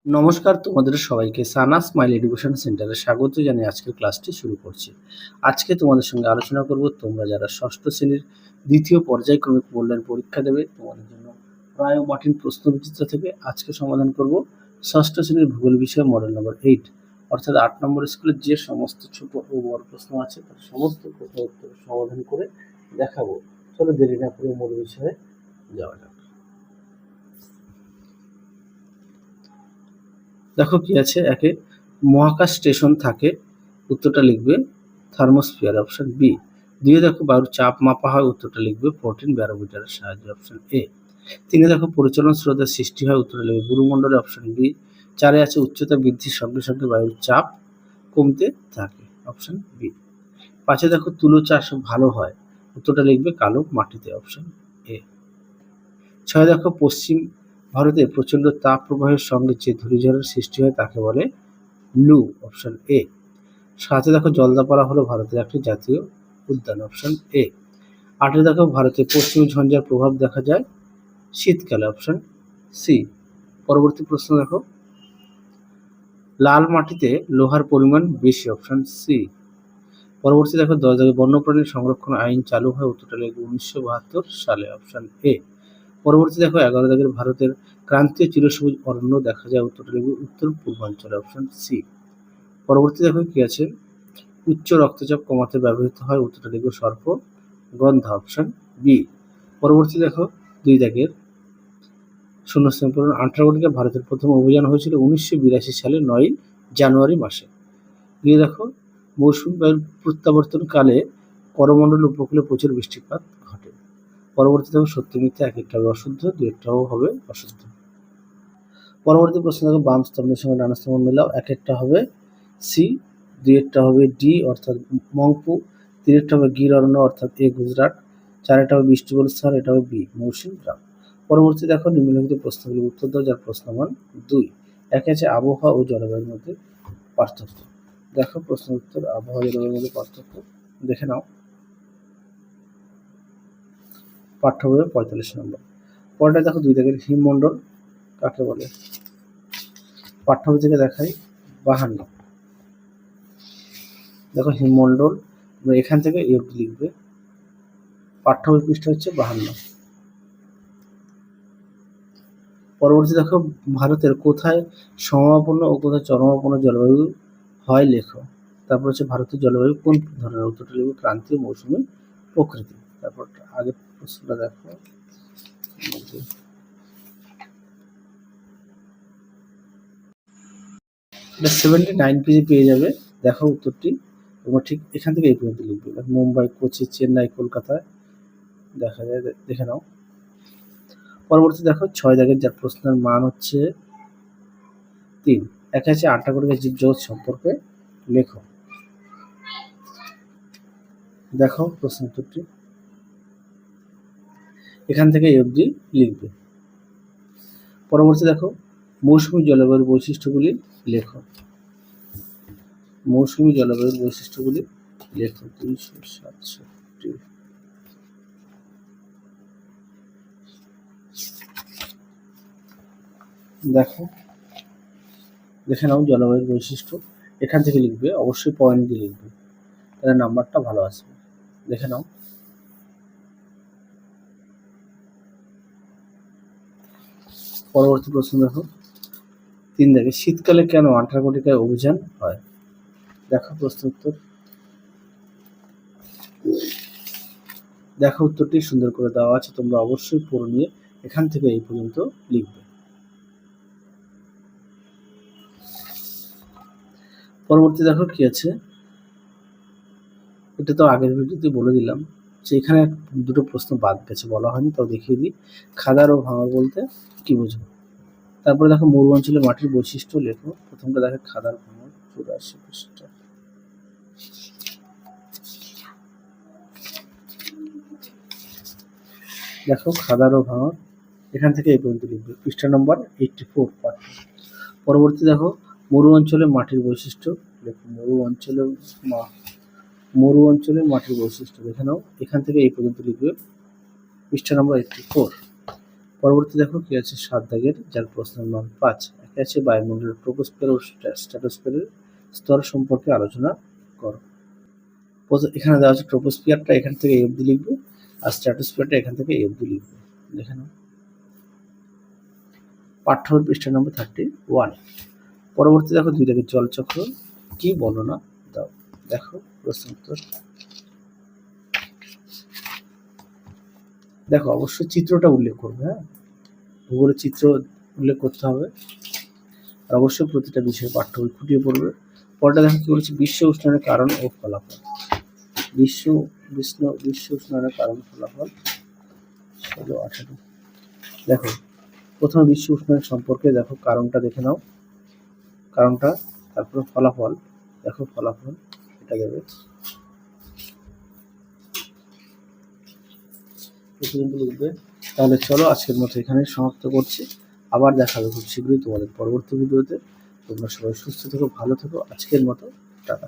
নমস্কার তোমাদের সবাইকে সানা স্মাইল এডুকেশন সেন্টারে স্বাগত জানিয়ে আজকের ক্লাসটি শুরু করছি। আজকে তোমাদের সঙ্গে আলোচনা করব তোমরা যারা ষষ্ঠ শ্রেণীর দ্বিতীয় পর্যায়ক্রমিক মূল্যায়ন পরীক্ষা দেবে তোমাদের জন্য প্রায় মার্টিন প্রশ্নবিচিত্র থেকে আজকে সমাধান করব ষষ্ঠ শ্রেণীর ভূগোল বিষয়ে মডেল নম্বর 8 অর্থাৎ 8 নম্বর স্কুলের যে সমস্ত ছোট ও বড় প্রশ্ন আছে তার সমস্ত প্রশ্ন উত্তর সমাধান করে দেখাবো। চলো দেরি না করে মূল বিষয়ে যাওয়া যাক। দেখো কি আছে, একে মহাকাশ স্টেশন থাকে, উত্তরটা লিখবে থার্মোস্ফিয়ার, অপশন বি। দুইয়ে দেখো বায়ুর চাপ মাপা হয়, উত্তরটা লিখবে 14 ব্যারোমিটারের সাহায্যে, অপশন এ। তিনে দেখো পরিচালন স্রোতের সৃষ্টি হয়, উত্তরটা লিখবে গুরুমণ্ডলে, অপশন বি। চারে আছে উচ্চতা বৃদ্ধির সঙ্গে সঙ্গে বায়ুর চাপ কমতে থাকে, অপশন বি। পাঁচে দেখো তুলো চাষ ভালো হয়, উত্তরটা লিখবে কালো মাটিতে, অপশন এ। ছয় দেখো পশ্চিম ভারতে প্রচণ্ড তাপ প্রবাহের সঙ্গে যে ধূলিঝড়ের সৃষ্টি হয় তাকে বলে লু, অপশন এ। সাথে দেখো জলদাপাড়া হলো ভারতের একটি জাতীয় উদ্যান, অপশন এ। আটে দেখো ভারতে পশ্চিমী ঝঞ্ঝার প্রভাব দেখা যায় শীতকালে, অপশন সি। পরবর্তী প্রশ্ন দেখো, লাল মাটিতে লোহার পরিমাণ বেশি, অপশন সি। পরবর্তী দেখো 10 দাগে বন্যপ্রাণী সংরক্ষণ আইন চালু হয়, উত্তরটা লিখবে 1972 সালে, অপশন এ। পরবর্তী দেখো 11 দাগের ভারতের ক্রান্তীয় চিরসবুজ অরণ্য দেখা যায়, উত্তরটা লিখবে উত্তর পূর্বাঞ্চলে, অপশন সি। পরবর্তী দেখো কি আছে, উচ্চ রক্তচাপ কমাতে ব্যবহৃত হয়, উত্তরটা লিখবে সর্পগন্ধা, অপশন বি। পরবর্তী দেখো 2 দাগের শূন্যস্থান পূরণ, আন্টার্কটিকা ভারতের প্রথম অভিযান হয়েছিল 1982 সালে 9 জানুয়ারি মাসে। দিয়ে দেখো মৌসুমী বায়ুর প্রত্যাবর্তনকালে করমণ্ডল উপকূলে প্রচুর বৃষ্টিপাত ঘটে। পরবর্তী দেখো সত্য মিথ্যা, এক একটা হবে অশুদ্ধ, দুই একটাও হবে অশুদ্ধ। পরবর্তী প্রশ্ন দেখো বাম স্তম্ভের সঙ্গে ডান স্তম্ভ মেলাও, এক একটা হবে সি, দুই একটা হবে ডি অর্থাৎ মংপু, তিন একটা হবে গির অরণ্য অর্থাৎ এ গুজরাট, চার একটা হবে বৃষ্টিবল স্থান, এটা হবে বি মৌসুমী গ্রাম। পরবর্তী দেখো নিম্নলিখিত প্রশ্নগুলির উত্তর দাও, যার প্রশ্ন মান 2। একে আছে আবহাওয়া ও জলবায়ুর মধ্যে পার্থক্য। দেখো প্রশ্ন উত্তর, আবহাওয়া জলবায়ুর মধ্যে পার্থক্য দেখে নাও, পাঠ্য বইয়ে 45 নম্বর। পরেরটা দেখো 2 দাগের হিমমণ্ডল কাকে বলে, পাঠ্য বই থেকে দেখাই 52। দেখো হিমমণ্ডল এখান থেকে লিখবে, পাঠ্য বই পৃষ্ঠা হচ্ছে 52। পরবর্তী দেখো ভারতের কোথায় সমভাবাপন্ন ও কোথায় চরমাপন্ন জলবায়ু হয় লেখো। তারপর হচ্ছে ভারতের জলবায়ু কোন ধরনের, উত্তরটা লিখবে ক্রান্তীয় মৌসুমী প্রকৃতি। তারপর আগের প্রশ্নটা দেখো, 79 পেজে পেয়ে যাবে। দেখো উত্তরটি তোমরা ঠিক এখান থেকে এই পর্যন্ত লিখবে, মুম্বাই, কোচি, চেন্নাই, কলকাতায় দেখা যায়, দেখে নাও। পরবর্তী দেখো 6 দাগের যার প্রশ্নের মান হচ্ছে 3। একে আছে আন্টার্কটিকা জীবজগৎ সম্পর্কে লেখো। দেখো প্রশ্ন উত্তরটি এখান থেকে এই অবধি লিখবে। পরবর্তী দেখো মৌসুমী জলবায়ুর বৈশিষ্ট্যগুলি লেখো। মৌসুমী জলবায়ুর বৈশিষ্ট্যগুলি লেখো 267। দেখো দেখে নাও জলবায়ুর বৈশিষ্ট্য, এখান থেকে লিখবে, অবশ্যই পয়েন্ট দিয়ে লিখবে, তাহলে নাম্বারটা ভালো আসবে। দেখে নাও। পরবর্তী প্রশ্ন দেখো 3 দাগে শীতকালে কেন আন্টার্কটিকায় অভিযান হয়। দেখো প্রশ্ন উত্তর, দেখো উত্তরটি সুন্দর করে দেওয়া আছে, তোমরা অবশ্যই পড়ে নিয়ে এখান থেকে এই পর্যন্ত লিখবে। পরবর্তী দেখো কি আছে, এটা তো আগের ভিডিওতে বলে দিলাম যে এখানে দুটো প্রশ্ন বাদ গেছে, বলা হয়নি, তাও দেখিয়ে দিই। খাদার ও ভাঙর বলতে কি বোঝো। তারপরে দেখো মরু অঞ্চলে মাটির বৈশিষ্ট্য লেখো। প্রথমটা দেখো খাদার ভাঙর, 84 পৃষ্ঠা। দেখো খাদার ও ভাঙর, এখান থেকে এই পর্যন্ত লিখবে, পৃষ্ঠা নম্বর 84 পাঠ। পরবর্তী দেখো মরু অঞ্চলে মাটির বৈশিষ্ট্য লেখো। মরু অঞ্চলে মাটির বৈশিষ্ট্য দেখে নাও, এখান থেকে এই পর্যন্ত লিখবে, পৃষ্ঠা নম্বর 84। পরবর্তী দেখো কি আছে 7 দাগের যার প্রশ্ন নম্বর 5। আছে বায়ুমণ্ডলের ট্রোপোস্ফিয়ার ও স্ট্র্যাটোস্ফিয়ারের স্তর সম্পর্কে আলোচনা করো। এখানে দেওয়া আছে ট্রোপোস্ফিয়ারটা এখান থেকে এই অবধি লিখবে, আর স্ট্র্যাটোস্ফিয়ারটা এখান থেকে এই অবধি লিখবে। দেখে নাও পাঠ্য বই পৃষ্ঠা নম্বর 31। পরবর্তী দেখো 2 দাগের জলচক্র কি বর্ণনা দাও। দেখো প্রশ্ন উত্তর। দেখো অবশ্যই চিত্রটা উল্লেখ করবে, হ্যাঁ ভূগোলের চিত্র উল্লেখ করতে হবে, আর অবশ্যই প্রতিটা বিষয় পাঠ্য বই খুঁটিয়ে পড়বে। পরটা দেখো কি বলেছে, বিশ্ব উষ্ণায়নের কারণ ও ফলাফল। বিশ্ব উষ্ণায়নের কারণ ফলাফল 16-18। দেখো প্রথমে বিশ্ব উষ্ণায়ন সম্পর্কে দেখো কারণটা দেখে নাও, কারণটা, তারপরে ফলাফল। দেখো ফলাফল এটা দেবে। পর্যন্ত লিখবে। তাহলে চলো আজকের মতো এখানে সমাপ্ত করছি, আবার দেখা হবে খুব শীঘ্রই তোমাদের পরবর্তী ভিডিওতে। তোমরা সবাই সুস্থ থেকো, ভালো থেকো। আজকের মতো টাটা।